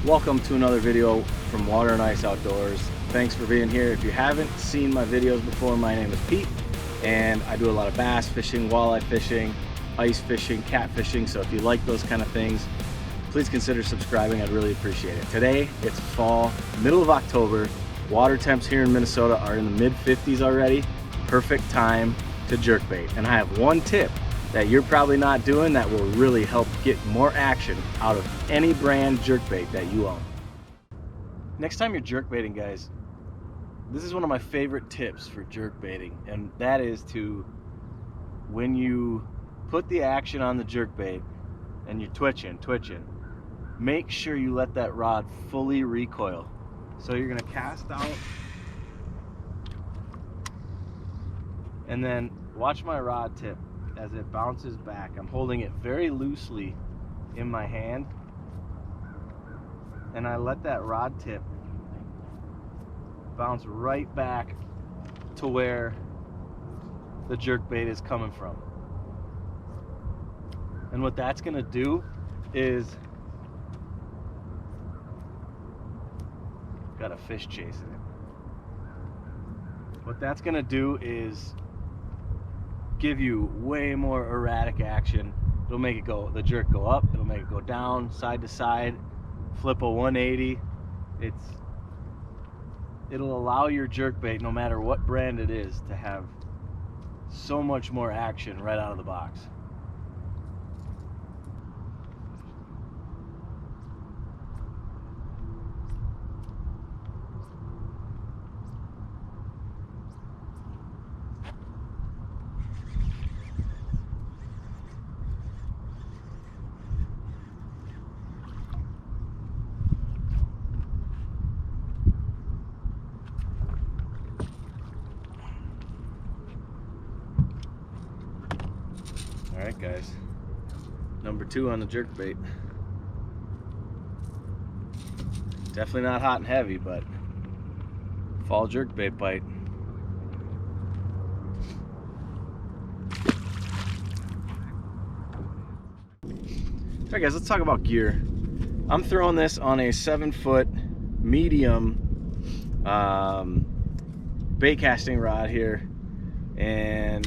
Welcome to another video from Water and Ice Outdoors. Thanks for being here. If you haven't seen my videos before, my name is Pete and I do a lot of bass fishing, walleye fishing, ice fishing, cat fishing. So if you like those kind of things, please consider subscribing. I'd really appreciate it. Today it's fall, middle of October. Water temps here in Minnesota are in the mid 50s already. Perfect time to jerkbait. And I have one tip that you're probably not doing that will really help get more action out of any brand jerkbait that you own. Next time you're jerkbaiting, guys, this is one of my favorite tips for jerkbaiting, and that is to, when you put the action on the jerkbait and you're twitching, make sure you let that rod fully recoil. So you're gonna cast out and then watch my rod tip as it bounces back. I'm holding it very loosely in my hand and I let that rod tip bounce right back to where the jerkbait is coming from. And what that's gonna do is, got a fish chasing it. What that's gonna do is give you way more erratic action. It'll make it go, the jerk go up, it'll make it go down, side to side, flip a 180. It'll allow your jerkbait, no matter what brand it is, to have so much more action right out of the box. Alright guys, number 2 on the jerkbait. Definitely not hot and heavy, but fall jerkbait bite. Alright guys, let's talk about gear. I'm throwing this on a 7-foot medium bait casting rod here, and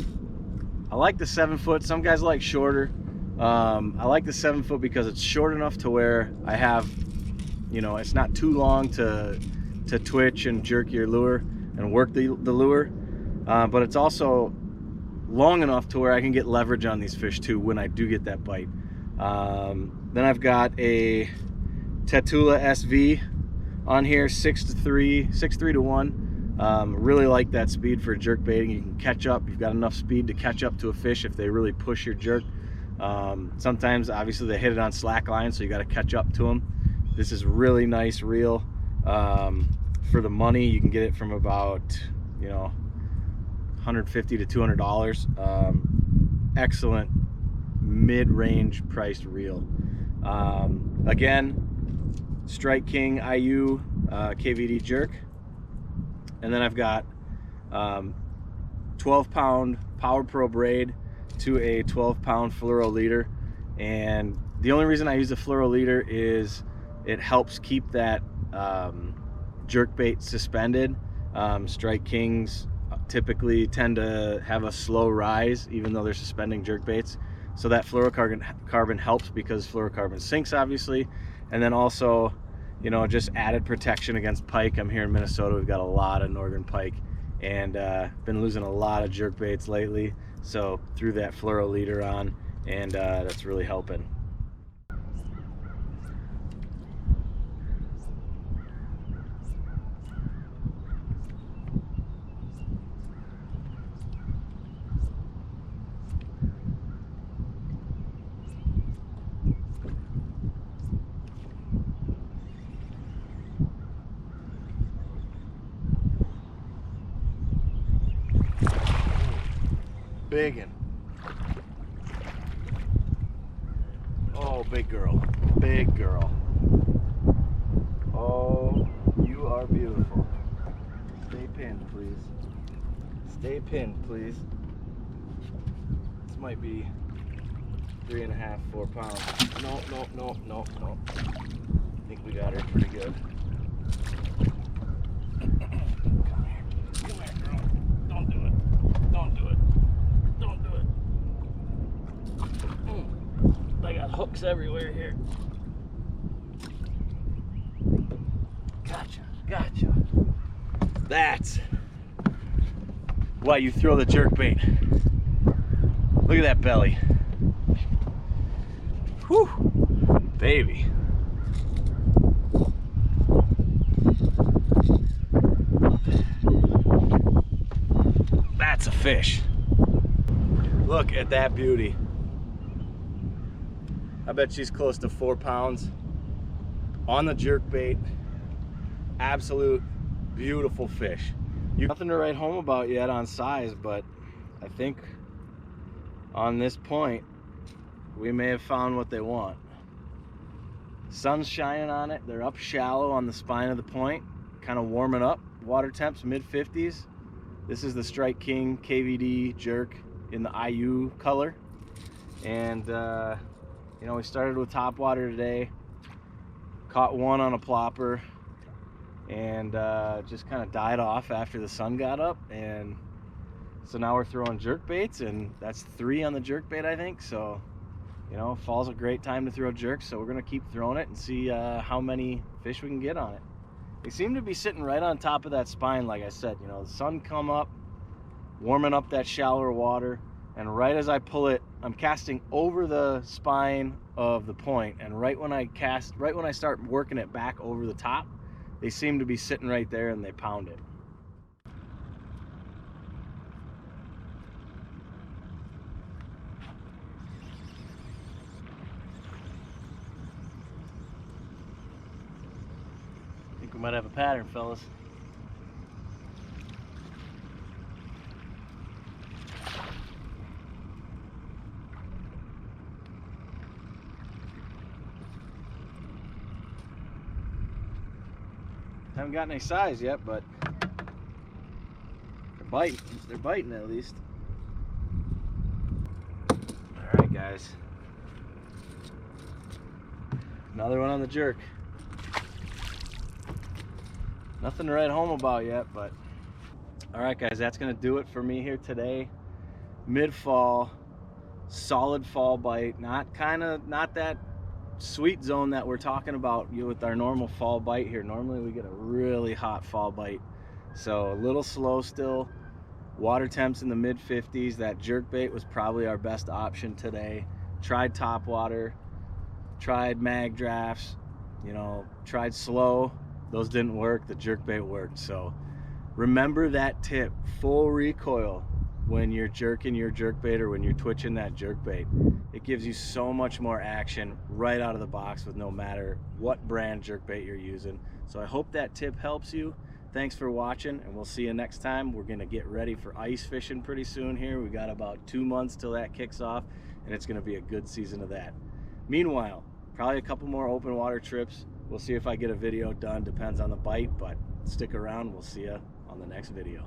I like the 7-foot. Some guys like shorter. I like the 7-foot because it's short enough to where I have, you know, it's not too long to twitch and jerk your lure and work the lure, but it's also long enough to where I can get leverage on these fish too when I do get that bite. Then I've got a Tatula SV on here, 6'3" to 1. Really like that speed for jerkbaiting. You can catch up. You've got enough speed to catch up to a fish if they really push your jerk. Sometimes obviously they hit it on slack line, so you got to catch up to them. This is really nice reel. For the money, you can get it from about, you know, $150 to $200. Excellent mid-range priced reel. Again, Strike King IU KVD jerk. And then I've got 12-pound Power Pro braid to a 12-pound fluoro leader. And the only reason I use the fluoro leader is it helps keep that jerkbait suspended. Strike Kings typically tend to have a slow rise even though they're suspending jerkbaits. So that fluorocarbon helps because fluorocarbon sinks, obviously. And then also, you know, just added protection against pike. I'm here in Minnesota. We've got a lot of northern pike and been losing a lot of jerkbaits lately. So threw that fluoro leader on, and that's really helping. Biggin'. Oh, big girl. Big girl. Oh, you are beautiful. Stay pinned, please. Stay pinned, please. This might be 3.5, 4 pounds. No. I think we got her pretty good. Come here, girl. Don't do it. Don't do it. Don't do it. I got hooks everywhere here. Gotcha, gotcha. That's why you throw the jerkbait. Look at that belly. Whew, baby. That's a fish. Look at that beauty. I bet she's close to 4 pounds on the jerkbait. Absolute beautiful fish. Nothing to write home about yet on size, but I think on this point we may have found what they want. Sun's shining on it. They're up shallow on the spine of the point, kind of warming up. Water temps mid-50s. This is the Strike King KVD jerk in the IU color. And you know, we started with top water today, caught one on a plopper, and just kind of died off after the sun got up. And so now we're throwing jerk baits, and that's 3 on the jerk bait, I think. So, you know, fall's a great time to throw jerks, so we're gonna keep throwing it and see how many fish we can get on it. They seem to be sitting right on top of that spine, like I said. You know, the sun come up, warming up that shallower water, and right as I pull it, I'm casting over the spine of the point, and right when I start working it back over the top, they seem to be sitting right there and they pound it. I think we might have a pattern, fellas. Haven't gotten any size yet, but they're biting. They're biting at least. All right, guys. Another one on the jerk. Nothing to write home about yet, but all right, guys, that's gonna do it for me here today. Mid-fall, solid fall bite. Not that sweet zone that we're talking about with our normal fall bite here. Normally we get a really hot fall bite, so a little slow still. Water temps in the mid-50s. That jerkbait was probably our best option today. Tried top water, tried mag drafts, you know, tried slow. Those didn't work. The jerkbait worked. So remember that tip: full recoil when you're jerking your jerkbait or when you're twitching that jerkbait. It gives you so much more action right out of the box with no matter what brand jerkbait you're using. So I hope that tip helps you. Thanks for watching, and we'll see you next time. We're gonna get ready for ice fishing pretty soon here. We got about 2 months till that kicks off, and it's gonna be a good season of that. Meanwhile, probably a couple more open water trips. We'll see if I get a video done, depends on the bite, but stick around. We'll see you on the next video.